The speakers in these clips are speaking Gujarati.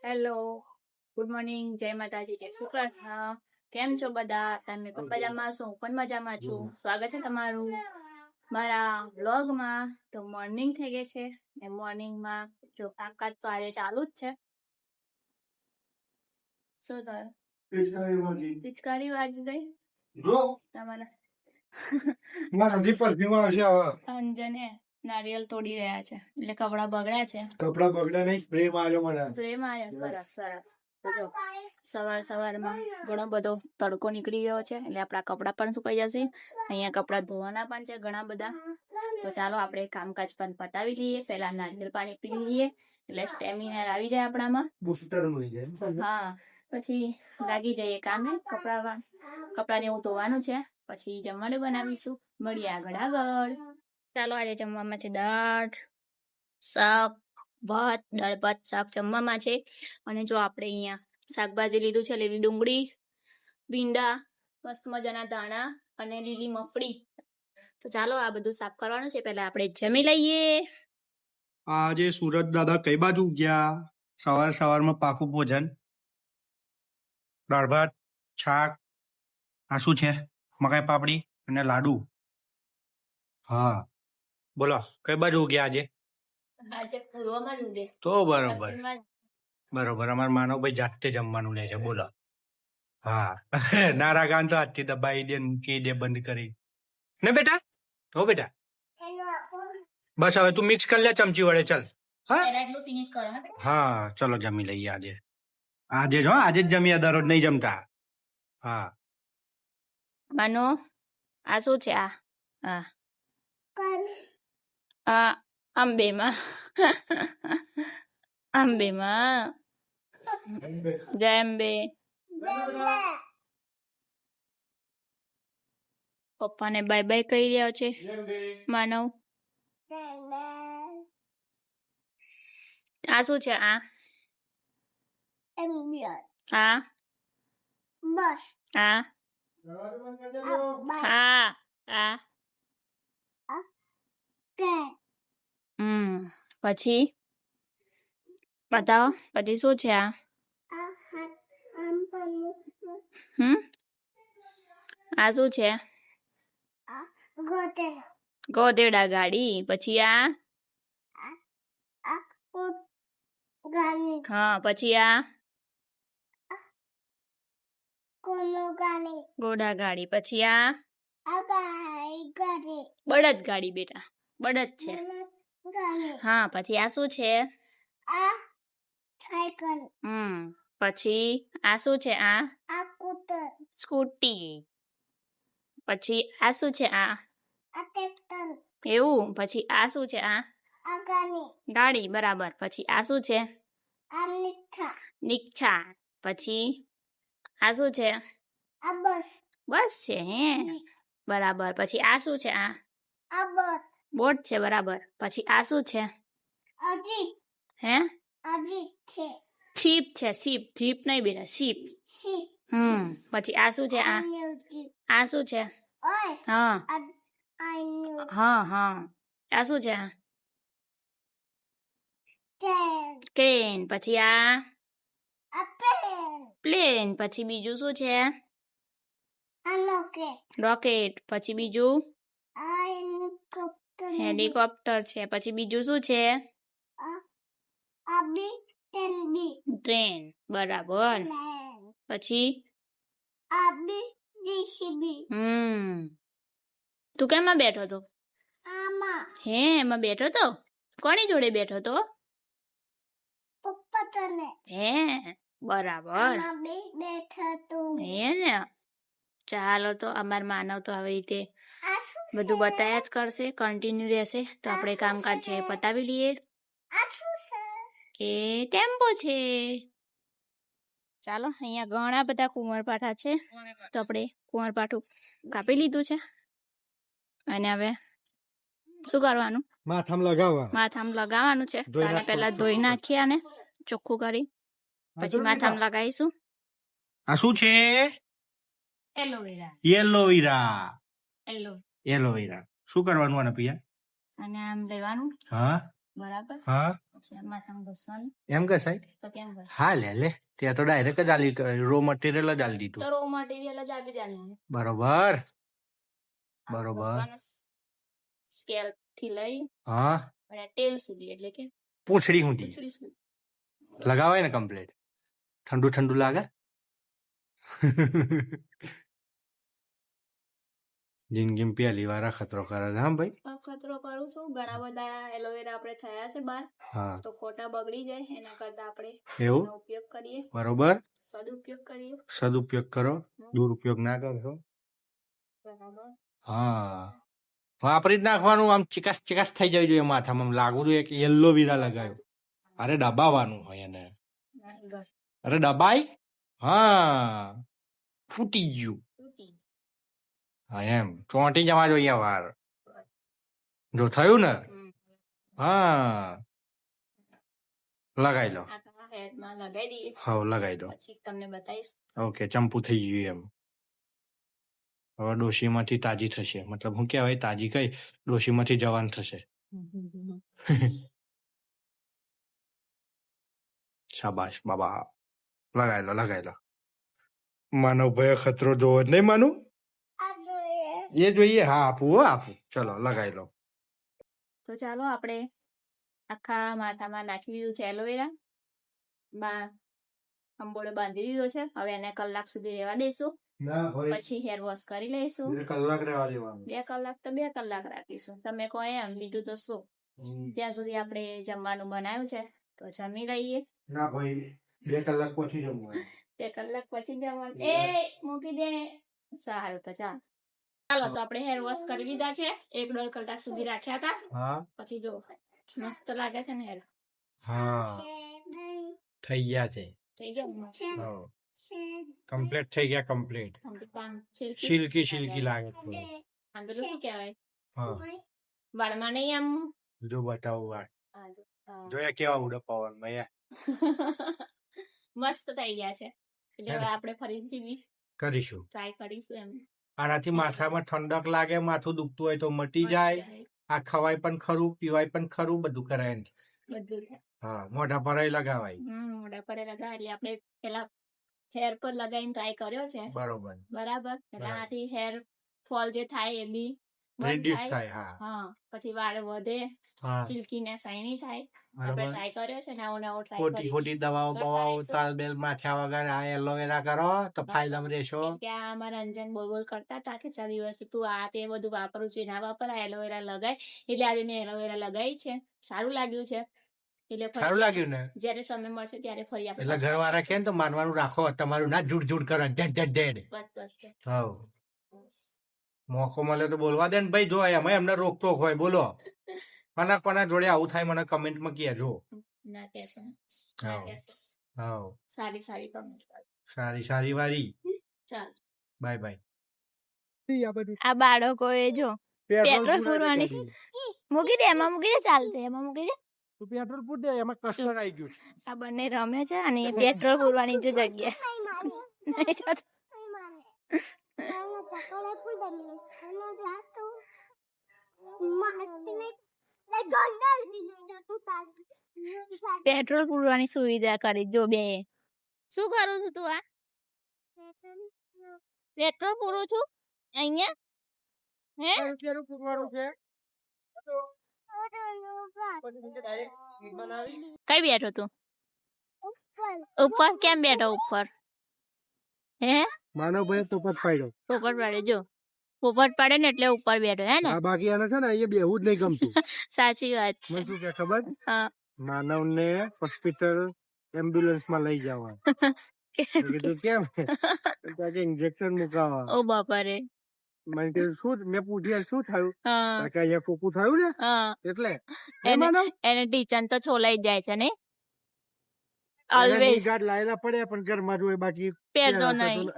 હેલો, ગુડ મોર્નિંગ, જય માતાજી, જય શ્રી કૃષ્ણ. કેમ છો બધા? તમે પણ મજામાં છો? હું પણ મજામાં છું. સ્વાગત છે તમારું મારા વ્લોગમાં. તો મોર્નિંગ થઈ ગઈ છે ને મોર્નિંગમાં જો કામકાજ તો આજે ચાલુ જ છે. શું થયું? પિચકારી વાગી ગઈ તમારા અંજને નારિયેલ તોડી રહ્યા છે એટલે કપડા બગડ્યા છે. કપડા બગડ્યા નહીં, સ્પ્રે માર્યો મને. સ્પ્રે માર્યો. સરસ સરસ. સવારમાં ઘણો બધો તડકો નીકળી ગયો છે એટલે આપણા કપડા પણ સુકાઈ જશે. અહીંયા કપડા ધોવાના પણ છે ઘણા બધા. તો ચાલો આપણે કામકાજ પણ પતાવી લઈએ. પહેલા નારિયેળ પાણી પી લઈએ એટલે સ્ટેમિના આવી જાય આપણામાં. હા, પછી લાગી જઈએ કામે. કપડાને એવું ધોવાનું છે, પછી જમવાનું બનાવીશું. મળીએ આગળ. ચાલો, આજે જમવામાં છે દાળ, શાક, ભાત. દાળ ભાત શાક જમવામાં છે. અને જો આપણે અહીંયા શાકભાજી લીધું છે, લીલી ડુંગળી, ભીંડા, મસ્ત મજાના ધાણા અને લીલી મફળી. તો ચાલો આ બધું સાફ કરવાનું છે. પહેલા આપણે જમી લઈએ. આજે સુરત દાદા કઈ બાજુ ગયા? સવારમાં પાકું ભોજન, દાળ ભાત, શાક, આ શું છે? મકાઈ પાપડી અને લાડુ. હા, બોલો કઈ બાજુ ગયા આજે? આજે પૂર્વમાં જ તો બરોબર. અમારા માનવભાઈ જાતે જમવાનું લે છે. બોલો. હા, નારા ગાન તો આજથી દબાઈ દે, મૂકી દે, બંધ કરી ને બેટા. હો બેટા, બસ હવે તું મિક્સ કરી લે ચમચી વડે. ચાલ. હા, ચલો જમી લઈએ આજે. આજે જ જમીએ, દરરોજ નહીં જમતા. હા, માનો આ શું છે? આ અંબેમાં જય અંબે. પપ્પાને બાય બાય કહી રહ્યો છે માનવ. આ શું છે? આ પછી બતાવો. પછી શું છે? આ શું છે? ગોધેડા ગાડી. પછી હા, પછી ઘોડા ગાડી. પછી બળદ ગાડી. બેટા, બળદ છે. હા, પછી આ શું છે? પછી આ શું છે? સ્કૂટી. પછી આ શું છે? એવું. પછી આ શું છે? ગાડી. બરાબર. પછી આ શું છે? રિક્ષા. પછી આ શું છે? બસ છે. હે, બરાબર. પછી આ શું છે? બોટ છે. બરાબર. પછી આ શું છે? હે, શીપ છે. શીપ. જીપ નહીં બેટા, શીપ. પછી આ શું છે? આ શું છે? હા હા. આ શું છે? ટ્રેન. પછી પ્લેન. પછી બીજું શું છે? રોકેટ. પછી બીજું હેલિકોપ્ટર છે. પછી બીજું શું છે? ટ્રેન. બરાબર. પછી તું કેમાં બેઠો તો? હે, એમાં બેઠો તો? કોની જોડે બેઠો તો? હે, બરાબર. હે ને. ચાલો, તો અમાર માનવ તો આવી રીતે બધું બતાયા જ કરશે, કન્ટિન્યુ રહેશે. તો આપણે કામકાજ છે પતાવી લઈએ. એ ટેમ્પો છે. ચાલો, અહીંયા ઘણા બધા કુંવરપાઠા છે. તો આપણે કુંવરપાઠું કાપી લીધું છે અને હવે શું કરવાનું? માથામાં લગાવવાનું છે. આને પહેલા ધોઈ નાખીએ અને ચોખ્ખું કરી પછી માથામાં લગાવીશું. આ શું છે? એલોવેરા. શું કરવાનું આને પિયા? અને આમ લેવાનું. હા, બરાબર. હા, પછી માથામાં ઘસવાનું. એમ ઘસાય? તો કેમ ઘસ? હા લે ત્યાં તો ડાયરેક્ટ જ આલી રો મટીરિયલ જ આલી દીધું. તો રો મટીરિયલ જ આપી દેવાનું. બરોબર બરોબર. સ્કેલ થી લઈ હા અને તેલ સુધી, એટલે કે પૂંછડી સુધી પૂંછડી સુધી લગાવાય ને કમ્પ્લીટ. ઠંડુ ઠંડુ લાગે. જિંદગી પહેલી વાર ખતરો કરે છે. હા ભાઈ, ખતરો કરું છું. ઘણા બધા એલોવેરા આપણે થયા છે બહાર, હા તો ખોટા બગડી જાય એના કરતા આપણે એવું એનો ઉપયોગ કરીએ, બરોબર. સદુપયોગ કરીએ. સદુપયોગ કરો, દુરુપયોગ ના કરશો. બરાબર. હા વાપરી જ નાખવાનું. આમ ચિકાસ ચિકાસ થઈ જવી જોઈએ માથામાં. લાગુ જોઈએ કે એલોવેરા લગાવ્યું. અરે દબાવવાનું હોય એને. અરે દબાઈ. હા ફૂટી ગયું. હા એમ ચોંટી જવા જોઈએ વાર. જો થયું ને, હા લગાઈ લો. લગાઈ દઈએ. હા લગાઈ દો. પછી તમને બતાવીશ. ઓકે ચંપુ થઈ ગયું એમ. હવે ડોશીમાંથી તાજી થશે. મતલબ હું કહેવાય તાજી કઈ, ડોશીમાંથી જવાન થશે. શાબાશ બાબા. લગાઈ લો લગાઈ લો. માનવ ભાઈ ખતરો જોવો જ નહીં માનું. એ જોઈએ. હા આપું હો આપું. ચલો લગાઈ લો. તો ચાલો આપણે આખા માથામાં નાખી દીધું છે એલોવેરા. અંબોળે બાંધી દીધો છે. હવે એને કલાક સુધી રહેવા દઈશું. પછી હેર વોશ કરી લઈશું. 2 કલાક રહેવા દેવાનું. 2 કલાક તો 2 કલાક રાખીશું. તમે કહો એમ, બીજું તો શું. ત્યાં સુધી આપણે જમવાનું બનાવ્યું છે તો જમી લઈએ. ના ભાઈ 2 કલાક પછી જમવાનું. 2 કલાક પછી જમવાનું. એ મૂકી દે. સારું તો ચાલો તો આપણે હેર વોશ કરી દીધા છે. 1-1.5 કલાક સુધી રાખ્યા હતા. હા પછી જો મસ્ત લાગે છે ને હેર. હા થઈ ગયા છે. થઈ ગયા. કમ્પ્લીટ થઈ ગયા. કમ્પ્લીટ સિલ્કી સિલ્કી લાગે છે. આમ પેલું શું કહેવાય, હા વાળમાં નહીં આમ. જો બતાવું વાળ. હા, જો. હા. જોયા કેવા ઉડે પવન માં. મસ્ત થઈ ગયા છે. એટલે હવે આપણે ફરીથી બી કરીશું, ટ્રાય કરીશું એમ. આનાથી માથામાં ઠંડક લાગે. માથું દુખતું હોય તો મટી જાય. આ ખવાય પણ ખરું, પીવાય પણ ખરું, બધું કરાય. બધું. હા મોઢા પર લગાવાય. મોઢા પર લગાવ. એટલે આપણે પેલા હેર પર લગાવીને ટ્રાય કર્યો છે. બરોબર બરાબર. આનાથી હેર ફોલ જે થાય એ બી રિડ્યુસ થાય. હા હા. પછી વાળ વધે, સિલ્કી ને શાઇની થાય. આપણે ટ્રાય કર્યો છે. નવો ટ્રાય ખોટી ખોટી દવાઓ બવાઓ તાલબેલ માથ્યા વગર આ એલોવેરા કરો તો ફાયદામાં રહેશો. ત્યાં અમારા અંજન બોલ કરતા હતા કે 4 દિવસ તું આ તે બધું વાપરું છું, ના વાપર, આ એલોવેરા લગાય. એટલે આજે મેં એલોવેરા લગાવી છે. સારું લાગ્યું છે. એટલે સારું લાગ્યું ને. જયારે સમય મળશે ત્યારે ફરી આપણે. એટલે ઘરવાળા કે તો માનવાનું રાખો. તમારું ના જુડ જુડ કરો. હા મોકો મળે તો બોલવા દે ને ભાઈ. જો એમાં એમને રોકટોક હોય. બોલો કોના જોડે આવું થાય મને કમેન્ટમાં કહેજો. ના કહેશો. હા સારી સારી કમેન્ટ. સારી વાળી. ચાલ બાય બાય. આ બાળકો એ જો પેટ્રોલ પૂરવાની મૂકી દે. એમાં મૂકી દે. ચાલશે એમાં મૂકી દે. પેટ્રોલ પૂર દે. એમાં કસ્ટર આવી ગયું. આ બંને રમે છે અને પેટ્રોલ પૂરવાની જો જગ્યા પેટ્રોલ પૂરવાની સુવિધા કરી. જો બે શું કરું છું તું? આ પેટ્રોલ પૂરું છું અહીંયા. હે પૂરવાનું છે. કઈ બેઠો તું? ઉપર કેમ બેઠો? ઉપર હે માનવ ભાઈ પોપટ પાડ્યો. પોપટ પાડે. જો પોપટ પાડે ને એટલે ઉપર બેઠો. હે ને બાકી એને છે ને અહીંયા બેહવું જ નહીં ગમતું. સાચી વાત છે. મને શું કે ખબર? હા માનવ ને હોસ્પિટલ એમ્બ્યુલન્સ માં લઈ જવા. કીધું કેમ? ઇન્જેક્શન મુકાવા. ઓ બાપા રે. મેં કીધું શું? મેં પૂછ્યું શું થયું? હા કે અહીંયા કોકું થયું ને એટલે એને ટીચર તો છોલાઈ જાય છે ને. ઓલવેઝ ગાડ લાયેલા પડે પણ ઘરમાં જોઈએ. બાકી પહેરતો નહીં.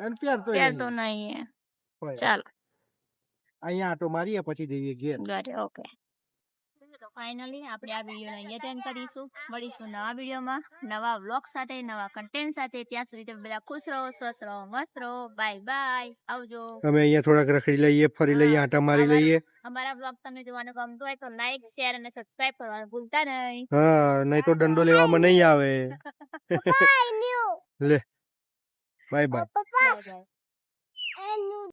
પહેરતો નહીં. ચાલો અહીંયા આટો મારીએ પછી જઈએ ઘેર. ઘરે. ઓકે ફાઇનલી આપણે આ વિડીયો અહીંયા જ એન્ડ કરીશું. મળીશું નવા વિડીયોમાં નવા વ્લોગ સાથે નવા કન્ટેન્ટ સાથે. ત્યાં સુધી તમે બધા ખુશ રહો, સ્વસ્થ રહો, મસ્ત રહો. બાય બાય, આવજો. અમે અહીંયા થોડાક રખડી લઈએ, ફરી લઈએ, આટા મારી લઈએ. અમારા વ્લોગ તમને જોવાનું ગમતું હોય તો લાઈક, શેર અને સબસ્ક્રાઇબ કરવાનું ભૂલતા નહીં. હા, નહીં તો દંડો લેવામાં નહીં આવે. લે બાય બાય. Bye bye.